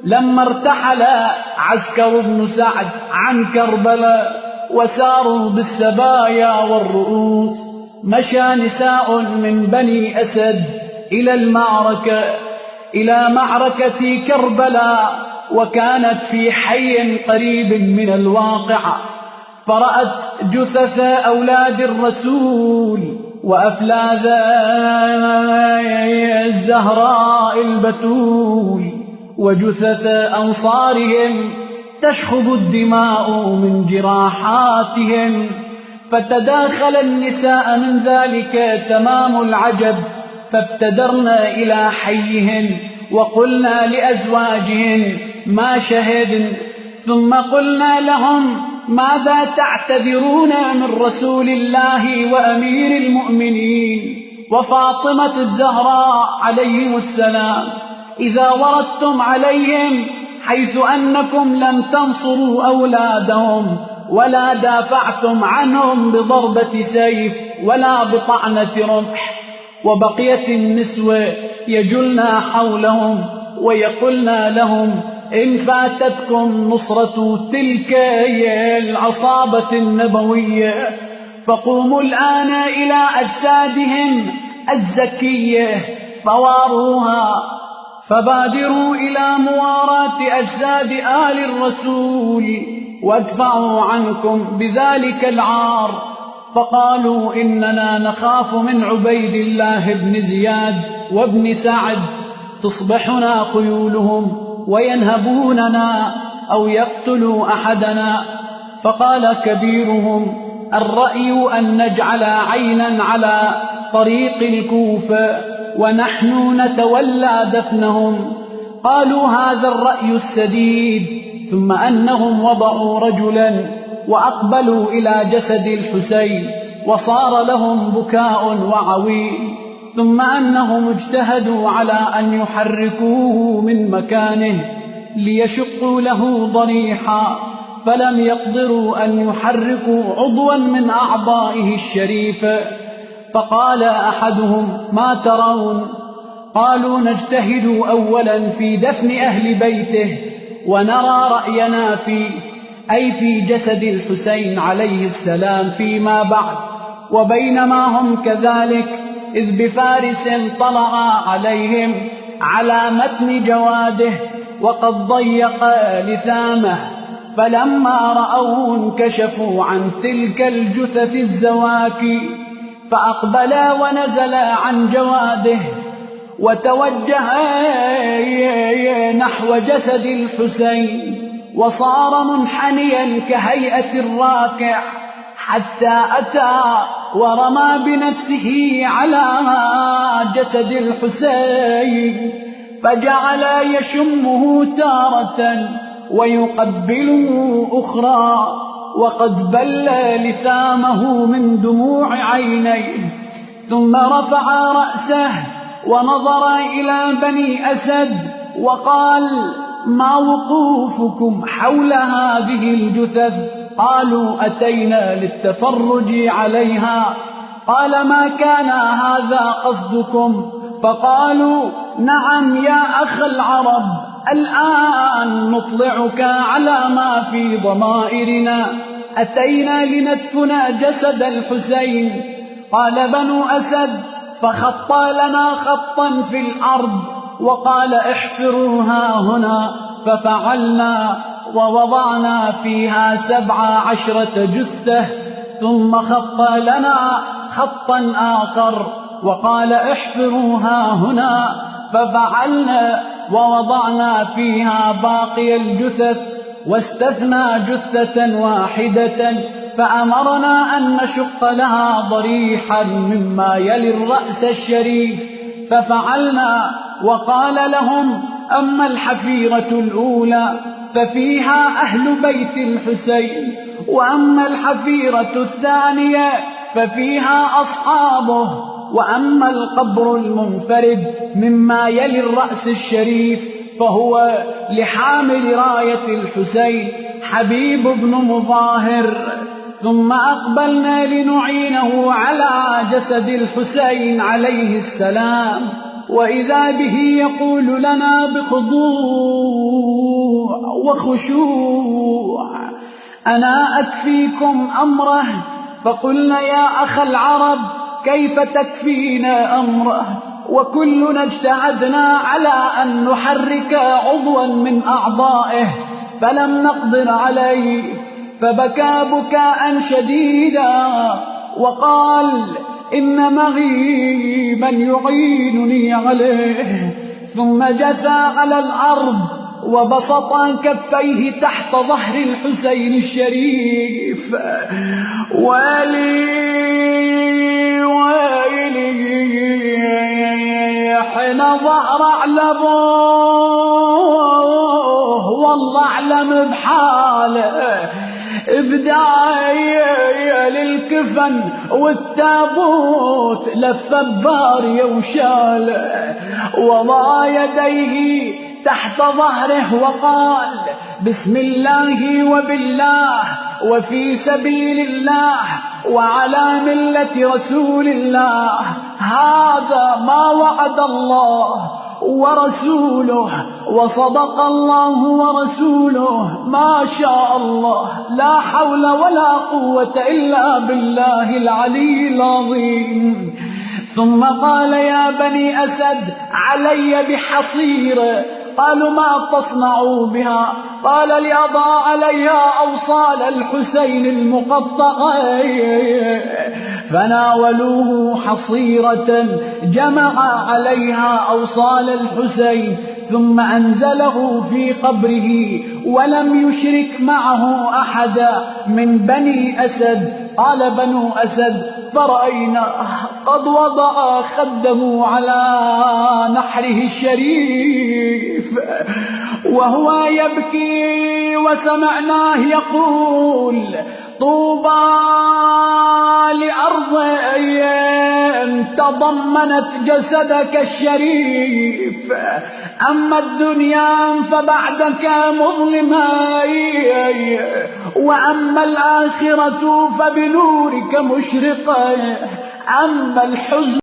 لما ارتحل عسكر بن سعد عن كربلاء وساروا بالسبايا والرؤوس، مشى نساء من بني أسد إلى معركة كربلاء، وكانت في حي قريب من الواقعة، فرأت جثث أولاد الرسول وأفلاذ الزهراء البتول وجثث أنصارهم تشخب الدماء من جراحاتهم، فتداخل النساء من ذلك تمام العجب، فابتدرن إلى حيهن وقلنا لأزواجهن ما شهدن، ثم قلنا لهم ماذا تعتذرون من رسول الله وأمير المؤمنين وفاطمة الزهراء عليهم السلام إذا وردتم عليهم، حيث أنكم لم تنصروا أولادهم ولا دافعتم عنهم بضربة سيف ولا بطعنة رمح. وبقيت النسوة يجلن حولهم ويقولن لهم إن فاتتكم نصرة تلك العصابة النبوية فقوموا الآن إلى أجسادهم الزكية فواروها، فبادروا إلى مواراة أجساد آل الرسول وادفعوا عنكم بذلك العار. فقالوا إننا نخاف من عبيد الله بن زياد وابن سعد تصبحنا خيولهم وينهبوننا أو يقتلوا أحدنا. فقال كبيرهم الرأي أن نجعل عينا على طريق الكوفة ونحن نتولى دفنهم. قالوا هذا الرأي السديد. ثم أنهم وضعوا رجلا وأقبلوا إلى جسد الحسين وصار لهم بكاء وعويل، ثم أنهم اجتهدوا على أن يحركوه من مكانه ليشقوا له ضريحا، فلم يقدروا أن يحركوا عضوا من أعضائه الشريفة. فقال أحدهم ما ترون؟ قالوا نجتهد أولا في دفن أهل بيته ونرى رأينا فيه، أي في جسد الحسين عليه السلام فيما بعد. وبينما هم كذلك إذ بفارس طلع عليهم على متن جواده وقد ضيق لثامه، فلما رأوه انكشفوا عن تلك الجثث الزواكي، فأقبلا ونزلا عن جواده وتوجها نحو جسد الحسين، وصار منحنيا كهيئة الراكع حتى أتى ورمى بنفسه على جسد الحسين، فجعل يشمه تارة ويقبله أخرى، وقد بل لثامه من دموع عينيه. ثم رفع رأسه ونظر إلى بني أسد وقال ما وقوفكم حول هذه الجثث؟ قالوا أتينا للتفرج عليها. قال ما كان هذا قصدكم؟ فقالوا نعم يا أخ العرب، الآن نطلعك على ما في ضمائرنا، أتينا لندفن جسد الحسين. قال بنو أسد فخط لنا خطا في الأرض وقال احفروها هنا، ففعلنا ووضعنا فيها 17 جثة، ثم خط لنا خطا آخر وقال احفروها هنا، ففعلنا ووضعنا فيها باقي الجثث، واستثنى جثة واحدة، فأمرنا أن نشق لها ضريحا مما يلي الرأس الشريف، ففعلنا. وقال لهم أما الحفيرة الأولى ففيها أهل بيت الحسين، وأما الحفيرة الثانية ففيها أصحابه، وأما القبر المنفرد مما يلي الرأس الشريف فهو لحامل راية الحسين حبيب بن مظاهر. ثم أقبلنا لنعينه على جسد الحسين عليه السلام، وإذا به يقول لنا بخضوع وخشوع: أنا أكفيكم أمره. فقلنا: يا أخ العرب، كيف تكفينا أمره وكلنا اجتهدنا على أن نحرك عضوا من أعضائه فلم نقدر عليه؟ فبكى بكاء شديدا وقال: إن معي من يعينني عليه. ثم جثى على الأرض وبسط كفيه تحت ظهر الحسين الشريف: ويلي حين ظهر أعلموه والله أعلم بحاله، بداية للكفن والتابوت لف باريه وشاله، وضع يديه تحت ظهره وقال: بسم الله وبالله وفي سبيل الله وعلى ملة رسول الله، هذا ما وعد الله ورسوله وصدق الله ورسوله، ما شاء الله، لا حول ولا قوة إلا بالله العلي العظيم. ثم قال: يا بني أسد، علي بحصير. قالوا: ما تصنع بها؟ قال: لأضع عليها أوصال الحسين المقطعة. فناولوه حصيرة جمع عليها أوصال الحسين، ثم أنزله في قبره ولم يشرك معه أحدا من بني أسد. قال بنو أسد: فرأينا قد وضع خده على نحره الشريف وهو يبكي، وسمعناه يقول: طوبى لأرض تضمنت جسدك الشريف، أما الدنيا فبعدك مظلمة، وأما الآخرة فبنورك مشرقة، أما الحزن